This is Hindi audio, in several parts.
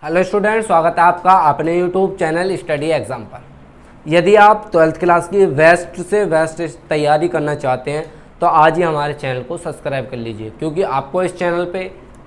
हेलो स्टूडेंट, स्वागत है आपका अपने यूट्यूब चैनल स्टडी एग्जाम पर। यदि आप 12th क्लास की बेस्ट से बेस्ट तैयारी करना चाहते हैं तो आज ही हमारे चैनल को सब्सक्राइब कर लीजिए, क्योंकि आपको इस चैनल पे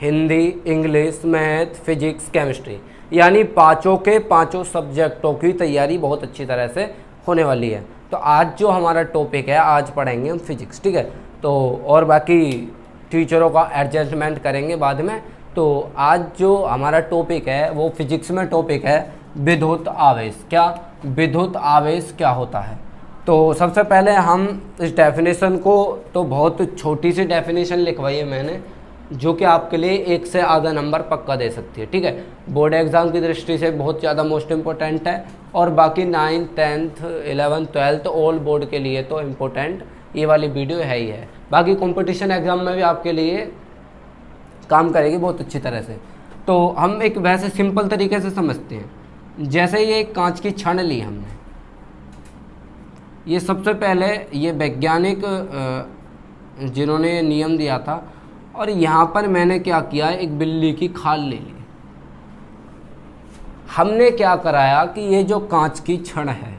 Hindi, English, math, physics, chemistry यानी पाँचों के पाँचों सब्जेक्टों की तैयारी बहुत अच्छी तरह से होने वाली है। तो आज जो हमारा टॉपिक है, आज पढ़ेंगे हम फिजिक्स, ठीक है। तो और बाकी टीचरों का एडजस्टमेंट करेंगे बाद में। तो आज जो हमारा टॉपिक है वो फिजिक्स में टॉपिक है विद्युत आवेश। क्या विद्युत आवेश क्या होता है? तो सबसे पहले हम इस डेफिनेशन को, तो बहुत छोटी सी डेफिनेशन लिखवाई है मैंने, जो कि आपके लिए 1 से आधा नंबर पक्का दे सकती है, ठीक है। बोर्ड एग्जाम की दृष्टि से बहुत ज़्यादा मोस्ट इम्पोर्टेंट है, और बाकी 9th, 10th, 11th, 12th all board के लिए तो इम्पोर्टेंट ये वाली वीडियो है ही है। बाकी कंपटीशन एग्जाम में भी आपके लिए काम करेगी बहुत अच्छी तरह से। तो हम एक वैसे सिंपल तरीके से समझते हैं। जैसे ये कांच की छड़ ली हमने, ये सबसे पहले ये वैज्ञानिक जिन्होंने नियम दिया था, और यहाँ पर मैंने क्या किया, एक बिल्ली की खाल ले ली। हमने क्या कराया कि ये जो कांच की छड़ है,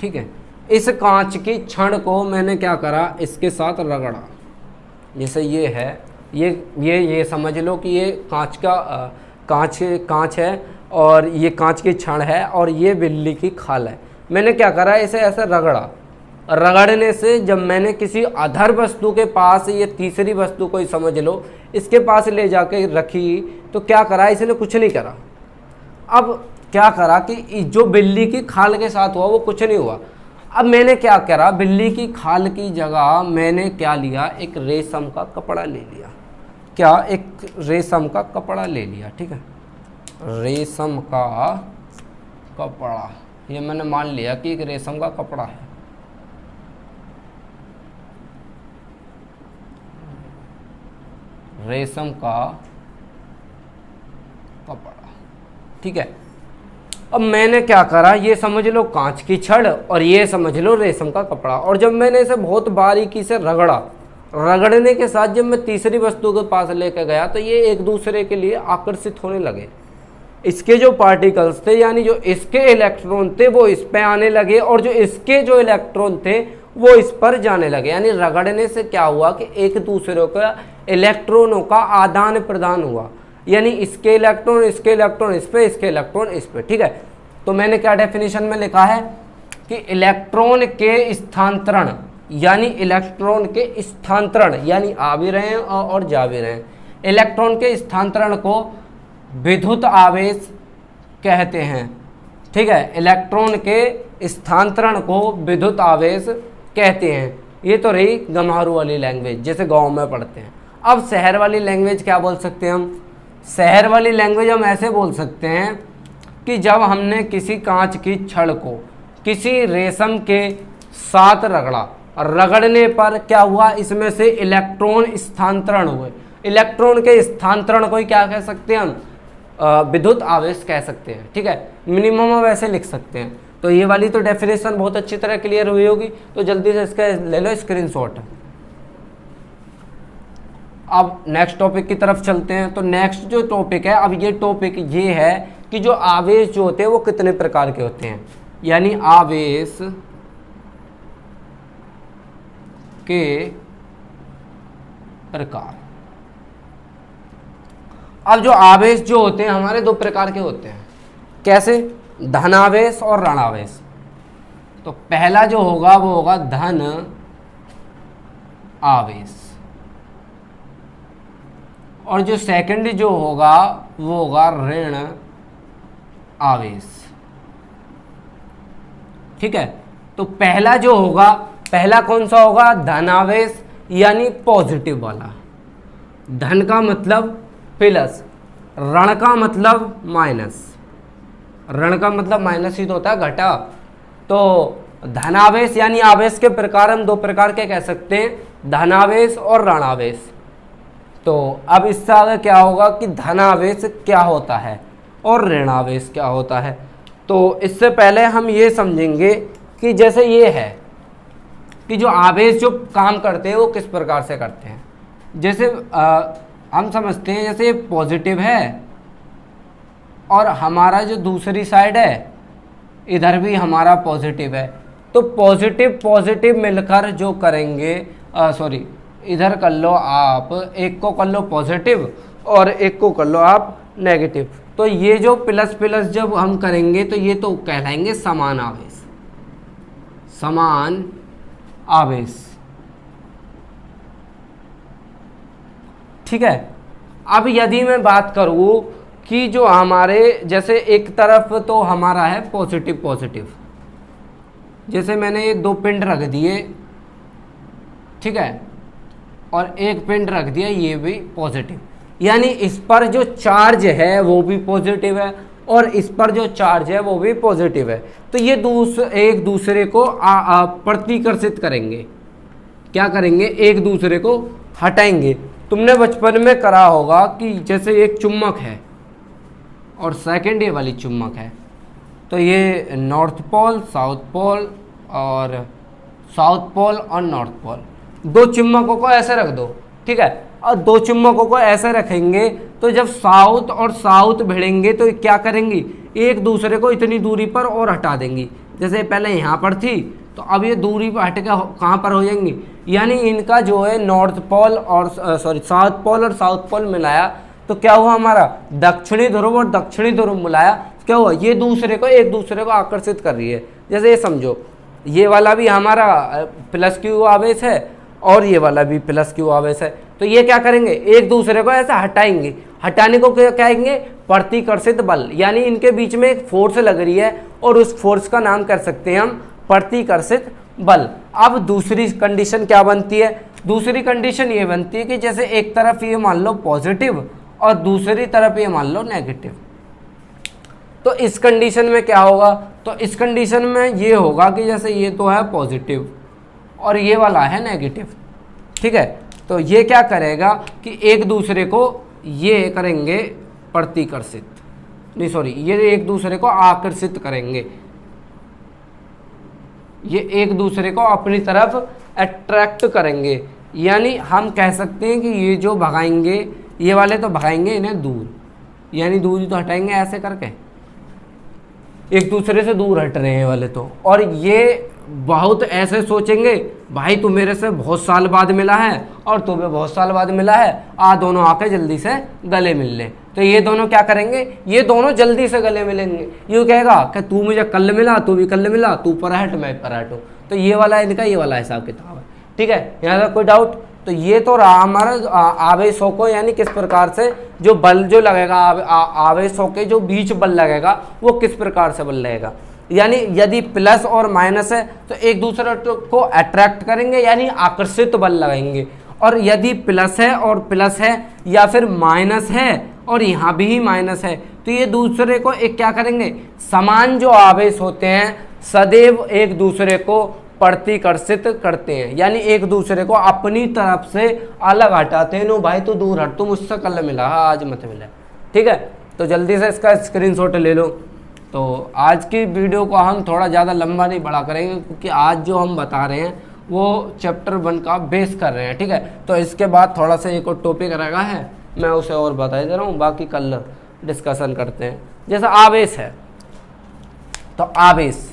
ठीक है, इस कांच की छड़ को मैंने क्या करा, इसके साथ रगड़ा। जैसे ये है, ये समझ लो कि ये कांच है, और ये कांच की छड़ है, और ये बिल्ली की खाल है। मैंने क्या करा, इसे ऐसे रगड़ा। रगड़ने से जब मैंने किसी अधर वस्तु के पास, ये तीसरी वस्तु को ही समझ लो, इसके पास ले जाके रखी, तो क्या करा, इसने कुछ नहीं करा। अब क्या करा कि जो बिल्ली की खाल के साथ हुआ वो कुछ नहीं हुआ। अब मैंने क्या करा, बिल्ली की खाल की जगह मैंने क्या लिया, एक रेशम का कपड़ा ले लिया। क्या, एक रेशम का कपड़ा ले लिया, ठीक है। रेशम का कपड़ा, ये मैंने मान लिया कि एक रेशम का कपड़ा है। रेशम का कपड़ा, ठीक है। अब मैंने क्या करा, ये समझ लो कांच की छड़, और ये समझ लो रेशम का कपड़ा। और जब मैंने इसे बहुत बारीकी से रगड़ा, रगड़ने के साथ जब मैं तीसरी वस्तु के पास लेकर गया, तो ये एक दूसरे के लिए आकर्षित होने लगे। इसके जो पार्टिकल्स थे, यानी जो इसके इलेक्ट्रॉन थे, वो इस पे आने लगे, और जो इसके जो इलेक्ट्रॉन थे वो इस पर जाने लगे। यानी रगड़ने से क्या हुआ कि एक दूसरे का इलेक्ट्रॉनों का आदान प्रदान हुआ। यानी इसके इलेक्ट्रॉन इस पे, इसके इलेक्ट्रॉन इस पे, ठीक है। तो मैंने क्या डेफिनेशन में लिखा है कि इलेक्ट्रॉन के स्थानांतरण, यानी इलेक्ट्रॉन के स्थानांतरण, यानी आ भी रहे हैं और जा भी रहे हैं, इलेक्ट्रॉन के स्थानांतरण को विद्युत आवेश कहते हैं, ठीक है। इलेक्ट्रॉन के स्थानांतरण को विद्युत आवेश कहते हैं। ये तो रही गंवारू वाली लैंग्वेज, जैसे गाँव में पढ़ते हैं। अब शहर वाली लैंग्वेज क्या बोल सकते हैं हम? शहर वाली लैंग्वेज हम ऐसे बोल सकते हैं कि जब हमने किसी कांच की छड़ को किसी रेशम के साथ रगड़ा, और रगड़ने पर क्या हुआ, इसमें से इलेक्ट्रॉन स्थानांतरण हुए। इलेक्ट्रॉन के स्थानांतरण को ही क्या कह सकते हैं हम? विद्युत आवेश कह सकते हैं, ठीक है। मिनिमम हम ऐसे लिख सकते हैं। तो ये वाली तो डेफिनेशन बहुत अच्छी तरह क्लियर हुई होगी, तो जल्दी से इसका ले लो स्क्रीनशॉट। अब नेक्स्ट टॉपिक की तरफ चलते हैं। तो नेक्स्ट जो टॉपिक है, अब ये टॉपिक ये है कि जो आवेश जो होते हैं वो कितने प्रकार के होते हैं, यानी आवेश के प्रकार। अब जो आवेश जो होते हैं हमारे 2 प्रकार के होते हैं। कैसे? धनावेश और ऋणावेश। तो पहला जो होगा वो होगा धन आवेश, और जो सेकंड जो होगा वो होगा ऋण आवेश, ठीक है। तो पहला जो होगा, पहला कौन सा होगा? धनावेश, यानी पॉजिटिव वाला। धन का मतलब प्लस, ऋण का मतलब माइनस। ऋण का मतलब माइनस ही तो होता है, घटा। तो धनावेश यानी आवेश के प्रकार हम 2 प्रकार के कह सकते हैं, धनावेश और ऋणावेश। तो अब इससे आगे क्या होगा कि धनावेश क्या होता है और ऋणावेश क्या होता है। तो इससे पहले हम ये समझेंगे कि जैसे ये है, कि जो आवेश जो काम करते हैं वो किस प्रकार से करते हैं। जैसे हम समझते हैं जैसे पॉजिटिव है और हमारा जो दूसरी साइड है इधर भी हमारा पॉजिटिव है, तो पॉजिटिव पॉजिटिव मिलकर जो करेंगे, सॉरी इधर कर लो आप, एक को कर लो पॉजिटिव और एक को कर लो आप नेगेटिव, तो ये जो प्लस प्लस जब हम करेंगे तो ये तो कहलाएंगे समान आवेश, समान आवेश। ठीक है। अब यदि मैं बात करूं कि जो हमारे जैसे एक तरफ तो हमारा है पॉजिटिव पॉजिटिव, जैसे मैंने ये 2 पिंड रख दिए, ठीक है, और एक पिंड रख दिया ये भी पॉजिटिव, यानी इस पर जो चार्ज है वो भी पॉजिटिव है और इस पर जो चार्ज है वो भी पॉजिटिव है, तो ये एक दूसरे को प्रतिकर्षित करेंगे। क्या करेंगे? एक दूसरे को हटाएंगे। तुमने बचपन में करा होगा कि जैसे एक चुम्बक है और सेकंड ये वाली चुम्बक है, तो ये नॉर्थ पोल साउथ पोल और साउथ पोल और नॉर्थ पोल, 2 चुम्बकों को ऐसे रख दो, ठीक है, और 2 चुम्बकों को ऐसे रखेंगे तो जब साउथ और साउथ भिड़ेंगे तो क्या करेंगी? एक दूसरे को इतनी दूरी पर और हटा देंगी। जैसे पहले यहाँ पर थी तो अब ये दूरी पर हट के कहाँ पर हो जाएंगी, यानी इनका जो है नॉर्थ पोल और साउथ पोल और साउथ पोल मिलाया तो क्या हुआ? हमारा दक्षिणी ध्रुव और दक्षिणी ध्रुव मिलाया, क्या हुआ? ये दूसरे को एक दूसरे को आकर्षित कर रही है। जैसे ये समझो, ये वाला भी हमारा प्लस क्यू आवेश है और ये वाला भी प्लस क्यू आवेश है, तो ये क्या करेंगे? एक दूसरे को ऐसा हटाएंगे। हटाने को क्या कहेंगे? प्रतिकर्षित बल, यानी इनके बीच में एक फोर्स लग रही है और उस फोर्स का नाम कर सकते हैं हम प्रतिकर्षित बल। अब दूसरी कंडीशन क्या बनती है? दूसरी कंडीशन ये बनती है कि जैसे एक तरफ ये मान लो पॉजिटिव और दूसरी तरफ ये मान लो नेगेटिव, तो इस कंडीशन में क्या होगा? तो इस कंडीशन में ये होगा कि जैसे ये तो है पॉजिटिव और ये वाला है नेगेटिव, ठीक है, तो ये क्या करेगा कि एक दूसरे को ये करेंगे प्रतिकर्षित, नहीं सॉरी, ये एक दूसरे को आकर्षित करेंगे, ये एक दूसरे को अपनी तरफ अट्रैक्ट करेंगे। यानी हम कह सकते हैं कि ये जो भगाएंगे, ये वाले तो भगाएंगे इन्हें दूर, यानी दूरी तो हटाएंगे ऐसे करके, एक दूसरे से दूर हट रहे हैं वाले तो, और ये बहुत ऐसे सोचेंगे भाई तू मेरे से बहुत साल बाद मिला है और तू भी बहुत साल बाद मिला है, दोनों आके जल्दी से गले मिल ले। तो ये दोनों क्या करेंगे? ये दोनों जल्दी से गले मिलेंगे। यूँ कहेगा कि तू मुझे कल मिला, तू भी कल मिला, तू पर हट मैं पर हटूँ, तो ये वाला इनका ये वाला हिसाब किताब है, ठीक है। यहाँ तक कोई डाउट? तो ये तो रहा हमारा आवेशों को, यानी किस प्रकार से जो बल जो लगेगा आवेशों के जो बीच बल लगेगा वो किस प्रकार से बल लगेगा। यानी यदि प्लस और माइनस है तो एक दूसरे को अट्रैक्ट करेंगे, यानी आकर्षित बल लगाएंगे, और यदि प्लस है और प्लस है या फिर माइनस है और यहाँ भी माइनस है तो ये दूसरे को एक क्या करेंगे? समान जो आवेश होते हैं सदैव एक दूसरे को प्रतिकर्षित करते हैं, यानी एक दूसरे को अपनी तरफ से अलग हटाते हैं। नो भाई तू दूर हट, तू मुझसे कल मिला, आज मत मिला, ठीक है। तो जल्दी से इसका स्क्रीनशॉट ले लो। तो आज की वीडियो को हम थोड़ा ज़्यादा लंबा नहीं बड़ा करेंगे, क्योंकि आज जो हम बता रहे हैं वो चैप्टर 1 का बेस कर रहे हैं, ठीक है। तो इसके बाद थोड़ा सा एक और टॉपिक रहेगा है, मैं उसे और बता दे रहा हूँ, बाकी कल डिस्कशन करते हैं। जैसा आवेश है, तो आवेश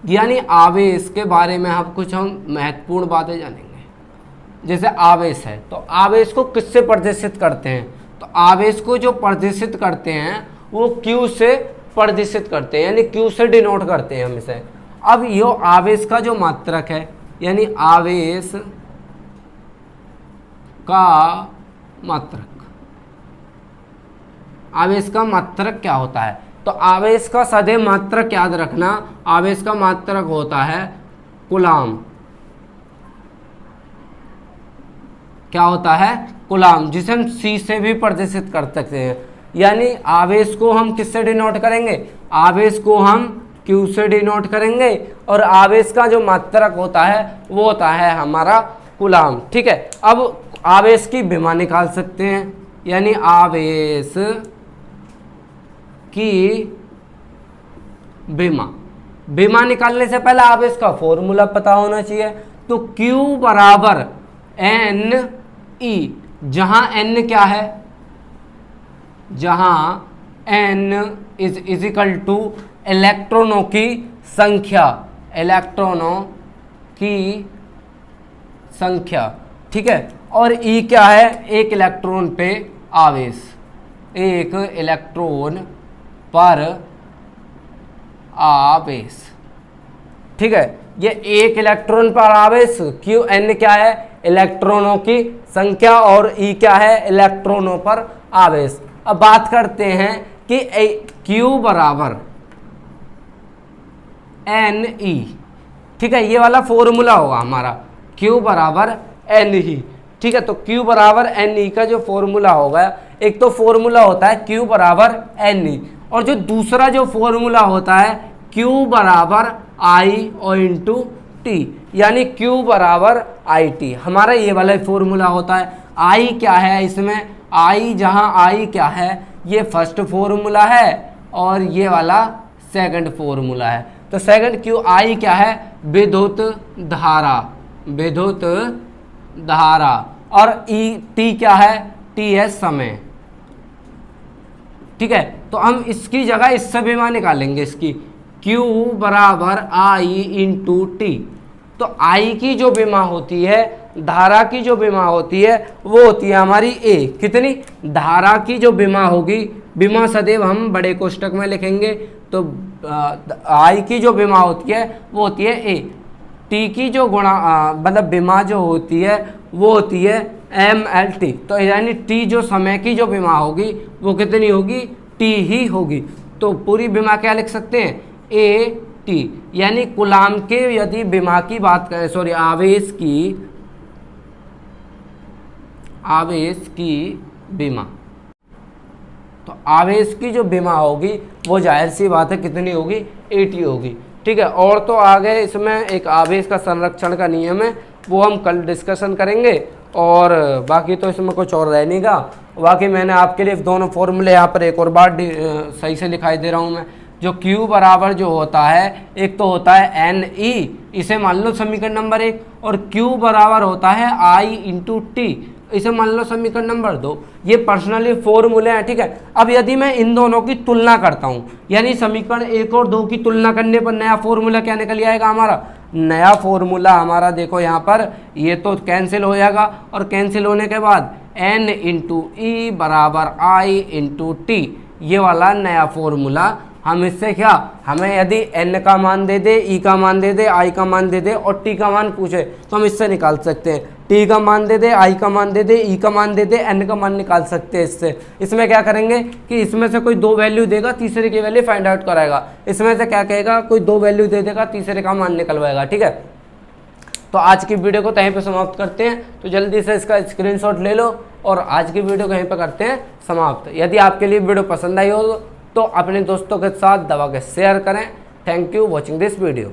यानी आवेश के बारे में हम कुछ महत्वपूर्ण बातें जानेंगे। जैसे आवेश है तो आवेश को किससे प्रदर्शित करते हैं? तो आवेश को जो प्रदर्शित करते हैं वो Q से प्रदर्शित करते हैं, यानी Q से डिनोट करते हैं हम इसे। अब यो आवेश का जो मात्रक है, यानी आवेश का मात्रक, आवेश का मात्रक क्या होता है? तो आवेश का सदैव मात्रक याद रखना, आवेश का मात्रक होता है कूलाम। क्या होता है? कूलाम, जिसे हम C से भी प्रदर्शित कर सकते हैं। यानी आवेश को हम किससे डिनोट करेंगे? आवेश को हम Q से डिनोट करेंगे, और आवेश का जो मात्रक होता है वो होता है हमारा कूलाम, ठीक है। अब आवेश की विमा निकाल सकते हैं, यानी आवेश की विमा, बीमा निकालने से पहले आप इसका फॉर्मूला पता होना चाहिए। तो Q बराबर एन ई, जहां n क्या है, जहां n इज इक्वल टू इलेक्ट्रॉनों की संख्या, इलेक्ट्रॉनों की संख्या, ठीक है। और E क्या है, एक इलेक्ट्रॉन पे आवेश, एक इलेक्ट्रॉन पर आवेश, ठीक है। ये एक इलेक्ट्रॉन पर आवेश, क्यू एन क्या है, इलेक्ट्रॉनों की संख्या, और E क्या है, इलेक्ट्रॉनों पर आवेश। अब बात करते हैं कि Q बराबर एन ई, ठीक है। ये वाला फॉर्मूला होगा हमारा, Q बराबर एन ई, ठीक है। तो Q बराबर एन ई का जो फॉर्मूला होगा, एक तो फॉर्मूला होता है Q बराबर एन ई, और जो दूसरा जो फॉर्मूला होता है Q बराबर आई और इंटू टी, यानी Q बराबर आई टी। हमारा ये वाला फॉर्मूला होता है। आई क्या है इसमें, आई, जहां आई क्या है, ये फर्स्ट फॉर्मूला है और ये वाला सेकंड फॉर्मूला है। तो सेकंड Q, आई क्या है, विद्युत धारा, विद्युत धारा, और ई टी क्या है, टी है समय, ठीक है। तो हम इसकी जगह इससे बीमा निकालेंगे इसकी, Q बराबर आई इंटू टी। तो आई की जो बीमा होती है, धारा की जो बीमा होती है, वो होती है हमारी ए, कितनी, धारा की जो बीमा होगी, बीमा सदैव हम बड़े कोष्टक में लिखेंगे, तो आई की जो बीमा होती है वो होती है ए। टी की जो गुणा मतलब बीमा जो होती है वो होती है एम एल टी। तो यानी टी जो समय की जो बीमा होगी वो कितनी होगी, टी ही होगी। तो पूरी बीमा क्या लिख सकते हैं, ए टी, यानी कूलाम के यदि बीमा की बात करें, सॉरी आवेश की बीमा, तो आवेश की जो बीमा होगी वो जाहिर सी बात है कितनी होगी, एटी होगी, ठीक है। और तो आगे इसमें एक आवेश का संरक्षण का नियम है, वो हम कल डिस्कशन करेंगे, और बाकी तो इसमें कुछ और रह नहीं गा। बाकी मैंने आपके लिए दोनों फॉर्मूले यहाँ पर एक और बार सही से लिखाई दे रहा हूँ मैं। जो Q बराबर जो होता है, एक तो होता है एन ई, इसे मान लो समीकरण नंबर 1, और Q बराबर होता है आई इंटू टी, इसे मान लो समीकरण नंबर 2। ये पर्सनली फॉर्मूले हैं, ठीक है। अब यदि मैं इन दोनों की तुलना करता हूँ, यानी समीकरण 1 और 2 की तुलना करने पर नया फॉर्मूला क्या निकल आएगा हमारा, नया फॉर्मूला हमारा देखो यहाँ पर, ये तो कैंसिल हो जाएगा, और कैंसिल होने के बाद n इंटू ई बराबर आई इंटू टी, ये वाला नया फॉर्मूला हम इससे क्या, हमें यदि n का मान दे दे, e का मान दे दे, i का मान दे दे और t का मान पूछे तो हम इससे निकाल सकते हैं। t का मान दे दे, i का मान दे दे, e का मान दे दे, n का मान निकाल सकते हैं इससे। इसमें क्या करेंगे कि इसमें से कोई 2 वैल्यू देगा, तीसरे की वैल्यू फाइंड आउट कराएगा। इसमें से क्या कहेगा, कोई 2 वैल्यू दे देगा, तीसरे का मान निकलवाएगा, ठीक है। तो आज की वीडियो को यहीं पे समाप्त करते हैं। तो जल्दी से इसका स्क्रीनशॉट ले लो और आज की वीडियो को यहीं पे करते हैं समाप्त। यदि आपके लिए वीडियो पसंद आई हो तो अपने दोस्तों के साथ दबा के शेयर करें। Thank you watching this video.